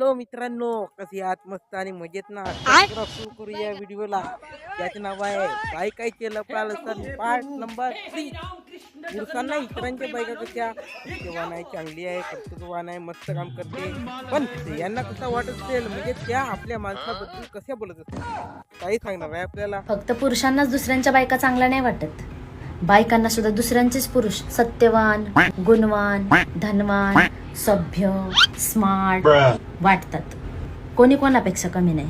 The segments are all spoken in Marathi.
हॅलो मित्रांनो, कसे आहात? मस्त आणि मजेत ना? तर सुरू करूया व्हिडिओला. ज्याचे नाव आहे बायकाचे लफडालसन पार्ट नंबर 3. पुरुषांना इतरांच्या बायका कशा सत्यवान आहे, चांगली आहे, कर्तृत्ववान आहे, मस्त काम करते, पण यांना कसं वाटत असेल, म्हणजे त्या आपल्या माणसाबद्दल कशा बोलत असतील, काही सांगणार आहे आपल्याला. फक्त पुरुषांनाच दुसऱ्यांच्या बायका चांगल्या नाही वाटत, बायकांना सुद्धा दुसऱ्यांचेच पुरुष सत्यवान, गुणवान, धनवान, सभ्य, स्मार्ट वाटतात. कोणी कोणापेक्षा कमी नाही.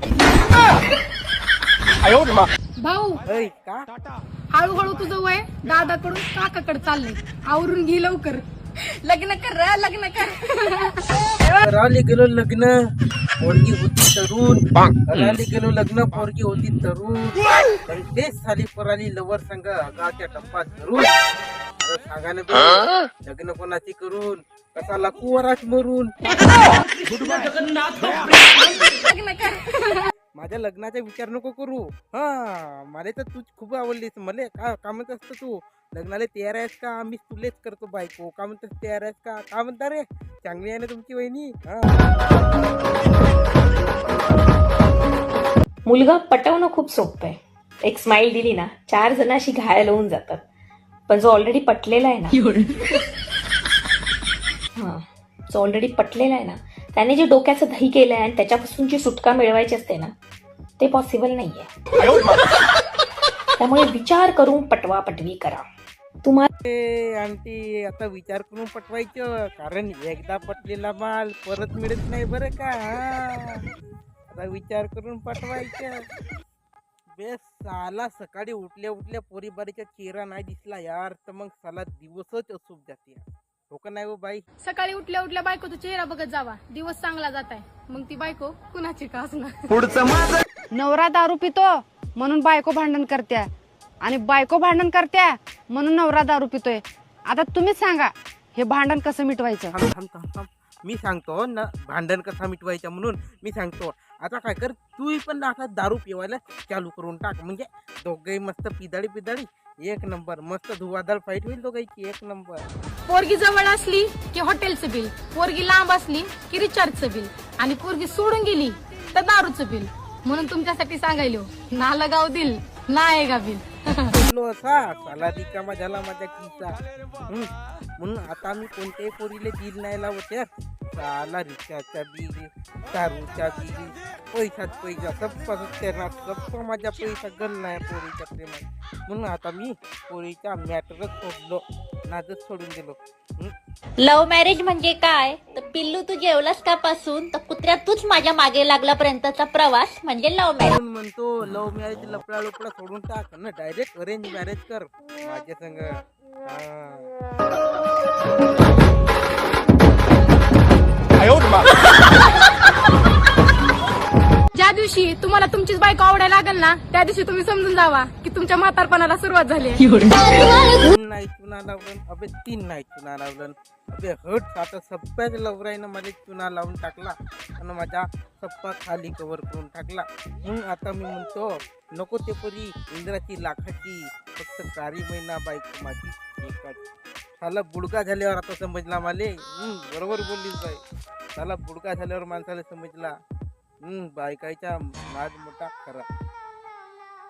भाऊ ऐ का हळूहळू तुझं वय दादाकडून काकाकडे चाललंय. आवरून घे लवकर, लग्न कर रे, लग्न कर. करायला गेलो लग्न, पोरगी होती तरुण. करायला गेलो लग्न, पोरगी होती तरुण. पण तेच साली पराली लवर संघ गावच्या टप्पात धरून. आता सांगा ना बे, लग्न कोणाची करून कसा कुवराच मरून. लग्न कर. माझ्या लग्नाचा विचार नको करू. हा, मला तर तूच खूप आवडलीस. मला का म्हणत असतं तू लग्नाला तयार आहेस का? आम्ही तुलेच करतो बायको. का म्हणतस तयार आहेस का? का म्हणता रे? चांगली आहे ना तुमची वहिनी? मुलगा पटवणं खूप सोपं आहे. एक स्माइल दिली ना, 4 जण अशी घायल होऊन जातात. पण जो ऑलरेडी पटलेला आहे ना, जो ऑलरेडी पटलेला आहे ना, त्याने जे डोक्याचं दही केलंय आणि त्याच्यापासून जी सुटका मिळवायची असते ना, ते पॉसिबल नाहीये. त्यामुळे विचार करून पटवा पटवी करा. तुम्हाला आंटी, आता विचार करून पटवायचं, कारण एकदा पटलेला माल परत मिळत नाही बरं का. आता विचार करून पटवायचं. बेस साला सकाळी उठल्या उठल्या पोरीबारीचा चेहरा नाही दिसला यार, तर मग साला दिवसच असूप जाते. हो का नाही हो बाई? सकाळी उठल्या उठल्या बायकोचा चेहरा बघत जावा, दिवस चांगला जात आहे. मग ती बायको कुणाची का असणार. नवरा दारू पितो म्हणून बायको भांडण करत्या, आणि बायको भांडण करत्या म्हणून नवरा दारू पितोय. आता तुम्हीच सांगा, हे भांडण कसं मिटवायचं? थांब. मी सांगतो ना भांडण कसा मिटवायचं म्हणून. मी सांगतो, आता काय कर, तू पण आता दारू पिवायला चालू करून टाक. म्हणजे दोघे मस्त पिदाळी एक नंबर, मस्त धुवाधार फाईट होईल दोघांची, एक नंबर. पोरगी जवळ असली की हॉटेलचं बिल, पोरगी लांब असली की रिचार्जचं बिल, आणि पोरगी सोडून गेली तर दारूचं बिल. म्हणून तुमच्यासाठी सांगायलो, ना लगाव दिल ना आहे का बिल. असा साला रिकामा झाला माझ्या किस्सा. म्हणून आता मी कोणत्याही पोरीले दिल नाही लावत यार. साला रिचार्जचा बिल, दारूचा बिल, पैसा सप्पा माझ्या पैसा गण नाही पोरीच्या प्रेमात. म्हणून आता मी पोरीच्या मॅटरच सोडलो, नाजच सोडून दिलो. लव्ह मॅरेज म्हणजे काय? तर पिल्लू तू जेवलास का पासून तर कुत्र्या तूच माझ्या मागे लागल्यापर्यंतचा प्रवास म्हणजे लव्ह मॅरेज. म्हणून म्हणतो लव्ह मॅरेज लपडा सोडून टाक ना, डायरेक्ट अरेंज मॅरेज कर माझ्या संग. ज्या दिवशी तुम्हाला तुमचीच बायको आवडायला लागेल ना, त्या दिवशी तुम्ही समजून जावा की तुमच्या म्हातारपणाला सुरुवात झाली आहे. 2 नाही चुना लावलं, अबे 3 नाही चुना लावलं. अबे हट, आता सप्प्याच लवराईनं मला चुना लावून टाकला आणि माझा सप्पा खाली कव्हर करून टाकला. म्हणून आता मी म्हणतो, नको ते परी इंद्राची लाखाची, फक्त काळी महिना बायको माझी एकाची. साला बुडका झाल्यावर आता समजला माले. बरोबर बोललीस बाई. साला बुडका झाल्यावर माणसाला समजला बायकाच्या नाद मोठा खरा.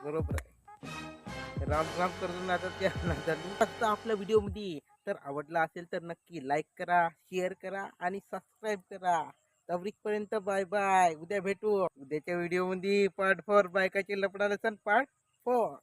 बरोबर आहे. राम करतो ना आता त्या नादात. आपल्या व्हिडिओमध्ये तर आवडला असेल तर नक्की लाईक करा, शेअर करा आणि सबस्क्राईब करा. तवरीपर्यंत बाय बाय. उद्या भेटू उद्याच्या व्हिडिओमध्ये पार्ट 4 बायकाचे लफडालसन पार्ट 4.